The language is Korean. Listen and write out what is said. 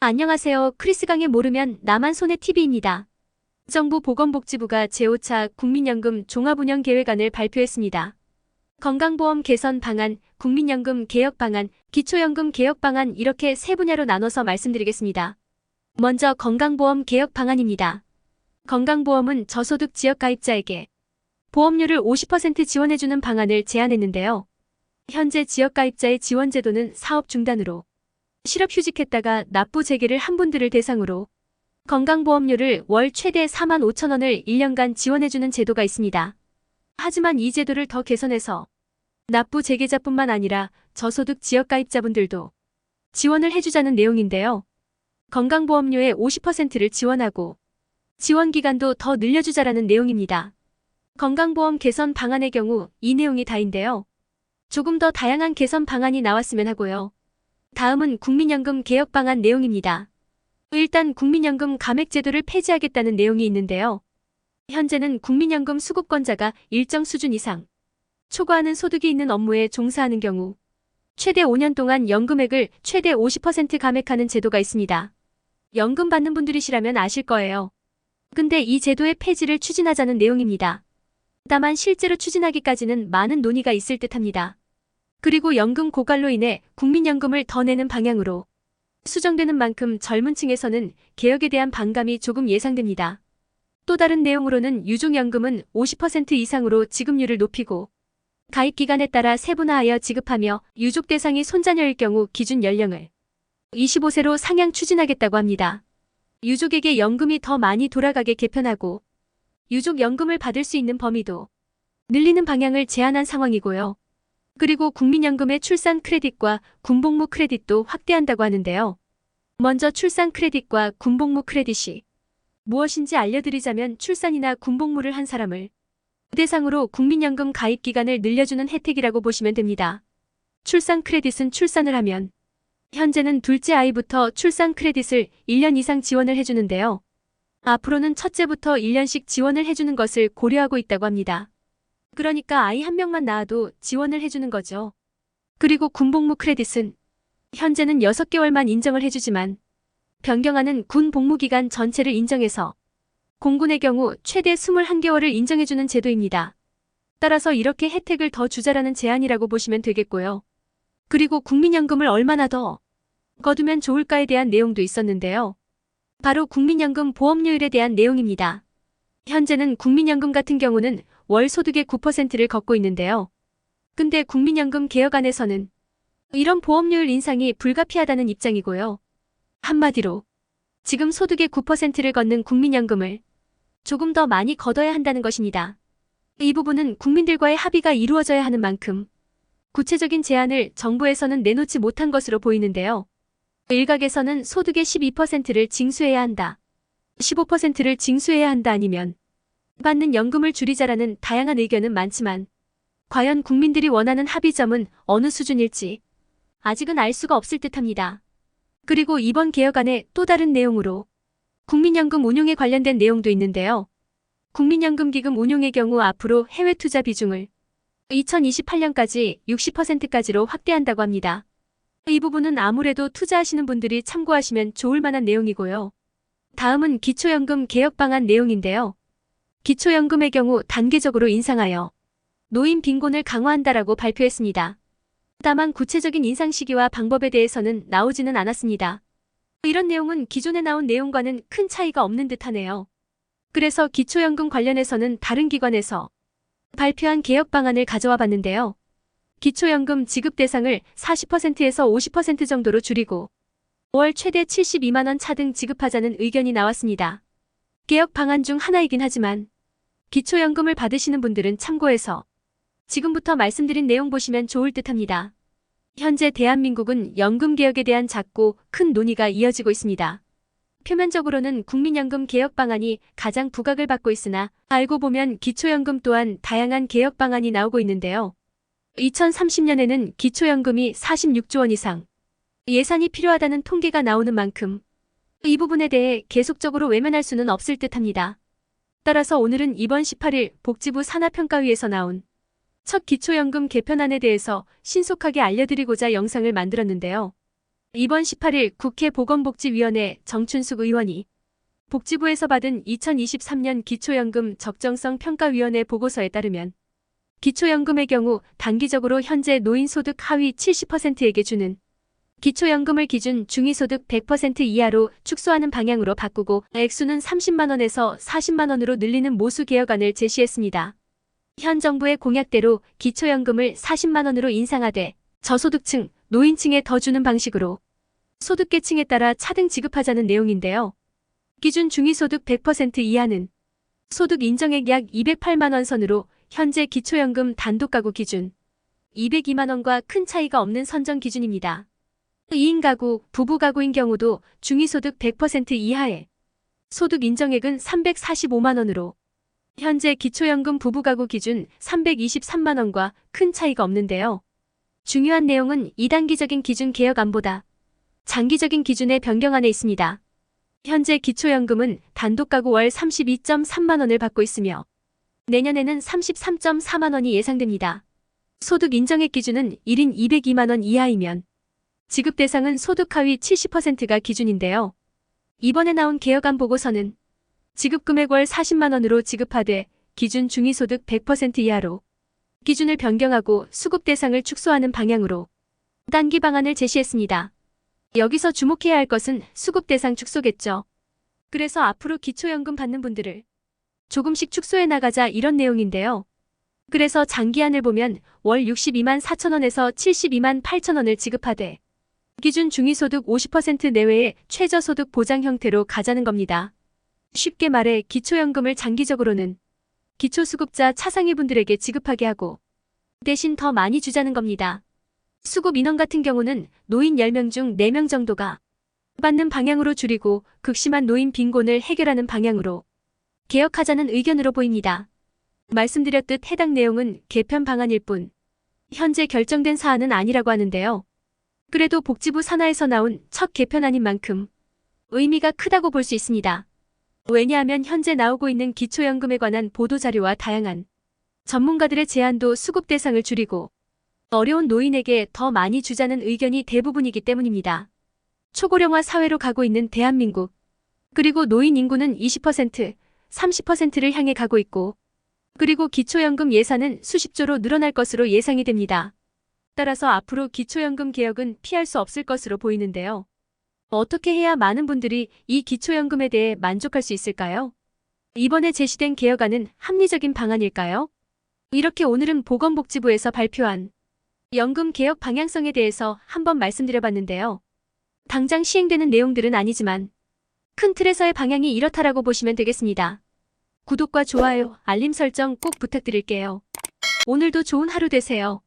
안녕하세요. 크리스강의 모르면 나만 손해 TV입니다. 정부 보건복지부가 제5차 국민연금 종합운영계획안을 발표했습니다. 건강보험 개선 방안, 국민연금 개혁 방안, 기초연금 개혁 방안 이렇게 세 분야로 나눠서 말씀드리겠습니다. 먼저 건강보험 개혁 방안입니다. 건강보험은 저소득 지역가입자에게 보험료를 50% 지원해주는 방안을 제안했는데요. 현재 지역가입자의 지원제도는 사업 중단으로 실업휴직했다가 납부 재개를 한 분들을 대상으로 건강보험료를 월 최대 45,000원을 1년간 지원해주는 제도가 있습니다. 하지만 이 제도를 더 개선해서 납부 재개자뿐만 아니라 저소득 지역가입자분들도 지원을 해주자는 내용인데요. 건강보험료의 50%를 지원하고 지원기간도 더 늘려주자라는 내용입니다. 건강보험 개선 방안의 경우 이 내용이 다인데요. 조금 더 다양한 개선 방안이 나왔으면 하고요. 다음은 국민연금 개혁 방안 내용입니다. 일단 국민연금 감액제도를 폐지하겠다는 내용이 있는데요. 현재는 국민연금 수급권자가 일정 수준 이상 초과하는 소득이 있는 업무에 종사하는 경우 최대 5년 동안 연금액을 최대 50% 감액하는 제도가 있습니다. 연금 받는 분들이시라면 아실 거예요. 근데 이 제도의 폐지를 추진하자는 내용입니다. 다만 실제로 추진하기까지는 많은 논의가 있을 듯합니다. 그리고 연금 고갈로 인해 국민연금을 더 내는 방향으로 수정되는 만큼 젊은 층에서는 개혁에 대한 반감이 조금 예상됩니다. 또 다른 내용으로는 유족연금은 50% 이상으로 지급률을 높이고 가입기간에 따라 세분화하여 지급하며 유족 대상이 손자녀일 경우 기준 연령을 25세로 상향 추진하겠다고 합니다. 유족에게 연금이 더 많이 돌아가게 개편하고 유족연금을 받을 수 있는 범위도 늘리는 방향을 제안한 상황이고요. 그리고 국민연금의 출산 크레딧과 군복무 크레딧도 확대한다고 하는데요. 먼저 출산 크레딧과 군복무 크레딧이 무엇인지 알려드리자면 출산이나 군복무를 한 사람을 대상으로 국민연금 가입 기간을 늘려주는 혜택이라고 보시면 됩니다. 출산 크레딧은 출산을 하면 현재는 둘째 아이부터 출산 크레딧을 1년 이상 지원을 해주는데요. 앞으로는 첫째부터 1년씩 지원을 해주는 것을 고려하고 있다고 합니다. 그러니까 아이 한 명만 낳아도 지원을 해주는 거죠. 그리고 군복무 크레딧은 현재는 6개월만 인정을 해주지만 변경안은 군 복무기간 전체를 인정해서 공군의 경우 최대 21개월을 인정해주는 제도입니다. 따라서 이렇게 혜택을 더 주자라는 제안이라고 보시면 되겠고요. 그리고 국민연금을 얼마나 더 거두면 좋을까에 대한 내용도 있었는데요. 바로 국민연금 보험료율에 대한 내용입니다. 현재는 국민연금 같은 경우는 월 소득의 9%를 걷고 있는데요. 근데 국민연금 개혁안에서는 이런 보험료율 인상이 불가피하다는 입장이고요. 한마디로 지금 소득의 9%를 걷는 국민연금을 조금 더 많이 걷어야 한다는 것입니다. 이 부분은 국민들과의 합의가 이루어져야 하는 만큼 구체적인 제안을 정부에서는 내놓지 못한 것으로 보이는데요. 일각에서는 소득의 12%를 징수해야 한다. 15%를 징수해야 한다 아니면 받는 연금을 줄이자라는 다양한 의견은 많지만 과연 국민들이 원하는 합의점은 어느 수준일지 아직은 알 수가 없을 듯합니다. 그리고 이번 개혁안의 또 다른 내용으로 국민연금 운용에 관련된 내용도 있는데요. 국민연금기금 운용의 경우 앞으로 해외 투자 비중을 2028년까지 60%까지로 확대한다고 합니다. 이 부분은 아무래도 투자하시는 분들이 참고하시면 좋을 만한 내용이고요. 다음은 기초연금 개혁 방안 내용인데요. 기초연금의 경우 단계적으로 인상하여 노인 빈곤을 강화한다라고 발표했습니다. 다만 구체적인 인상 시기와 방법에 대해서는 나오지는 않았습니다. 이런 내용은 기존에 나온 내용과는 큰 차이가 없는 듯하네요. 그래서 기초연금 관련해서는 다른 기관에서 발표한 개혁 방안을 가져와 봤는데요. 기초연금 지급 대상을 40%에서 50% 정도로 줄이고 월 최대 72만원 차등 지급하자는 의견이 나왔습니다. 개혁 방안 중 하나이긴 하지만 기초연금을 받으시는 분들은 참고해서 지금부터 말씀드린 내용 보시면 좋을 듯합니다. 현재 대한민국은 연금개혁에 대한 작고 큰 논의가 이어지고 있습니다. 표면적으로는 국민연금 개혁 방안이 가장 부각을 받고 있으나 알고 보면 기초연금 또한 다양한 개혁 방안이 나오고 있는데요. 2030년에는 기초연금이 46조 원 이상 예산이 필요하다는 통계가 나오는 만큼 이 부분에 대해 계속적으로 외면할 수는 없을 듯합니다. 따라서 오늘은 이번 18일 복지부 산하평가위에서 나온 첫 기초연금 개편안에 대해서 신속하게 알려드리고자 영상을 만들었는데요. 이번 18일 국회 보건복지위원회 정춘숙 의원이 복지부에서 받은 2023년 기초연금 적정성 평가위원회 보고서에 따르면 기초연금의 경우 단기적으로 현재 노인소득 하위 70%에게 주는 기초연금을 기준 중위소득 100% 이하로 축소하는 방향으로 바꾸고 액수는 30만 원에서 40만 원으로 늘리는 모수 개혁안을 제시했습니다. 현 정부의 공약대로 기초연금을 40만 원으로 인상하되 저소득층, 노인층에 더 주는 방식으로 소득계층에 따라 차등 지급하자는 내용인데요. 기준 중위소득 100% 이하는 소득 인정액 약 208만 원 선으로 현재 기초연금 단독가구 기준 202만 원과 큰 차이가 없는 선정 기준입니다. 2인 가구, 부부 가구인 경우도 중위소득 100% 이하에 소득 인정액은 345만 원으로 현재 기초연금 부부 가구 기준 323만 원과 큰 차이가 없는데요. 중요한 내용은 2단기적인 기준 개혁안보다 장기적인 기준의 변경안에 있습니다. 현재 기초연금은 단독가구 월 32.3만 원을 받고 있으며 내년에는 33.4만 원이 예상됩니다. 소득 인정액 기준은 1인 202만 원 이하이면 지급 대상은 소득 하위 70%가 기준인데요. 이번에 나온 개혁안 보고서는 지급 금액 월 40만 원으로 지급하되 기준 중위소득 100% 이하로 기준을 변경하고 수급 대상을 축소하는 방향으로 단기 방안을 제시했습니다. 여기서 주목해야 할 것은 수급 대상 축소겠죠. 그래서 앞으로 기초연금 받는 분들을 조금씩 축소해 나가자 이런 내용인데요. 그래서 장기안을 보면 월 62만 4천 원에서 72만 8천 원을 지급하되 기준 중위소득 50% 내외의 최저소득 보장 형태로 가자는 겁니다. 쉽게 말해 기초연금을 장기적으로는 기초수급자 차상위 분들에게 지급하게 하고 대신 더 많이 주자는 겁니다. 수급 인원 같은 경우는 노인 10명 중 4명 정도가 받는 방향으로 줄이고 극심한 노인 빈곤을 해결하는 방향으로 개혁하자는 의견으로 보입니다. 말씀드렸듯 해당 내용은 개편 방안일 뿐 현재 결정된 사안은 아니라고 하는데요. 그래도 복지부 산하에서 나온 첫 개편안인 만큼 의미가 크다고 볼 수 있습니다. 왜냐하면 현재 나오고 있는 기초연금에 관한 보도자료와 다양한 전문가들의 제안도 수급 대상을 줄이고 어려운 노인에게 더 많이 주자는 의견이 대부분이기 때문입니다. 초고령화 사회로 가고 있는 대한민국, 그리고 노인 인구는 20%, 30%를 향해 가고 있고, 그리고 기초연금 예산은 수십조로 늘어날 것으로 예상이 됩니다. 따라서 앞으로 기초연금 개혁은 피할 수 없을 것으로 보이는데요. 어떻게 해야 많은 분들이 이 기초연금에 대해 만족할 수 있을까요? 이번에 제시된 개혁안은 합리적인 방안일까요? 이렇게 오늘은 보건복지부에서 발표한 연금 개혁 방향성에 대해서 한번 말씀드려봤는데요. 당장 시행되는 내용들은 아니지만 큰 틀에서의 방향이 이렇다라고 보시면 되겠습니다. 구독과 좋아요, 알림 설정 꼭 부탁드릴게요. 오늘도 좋은 하루 되세요.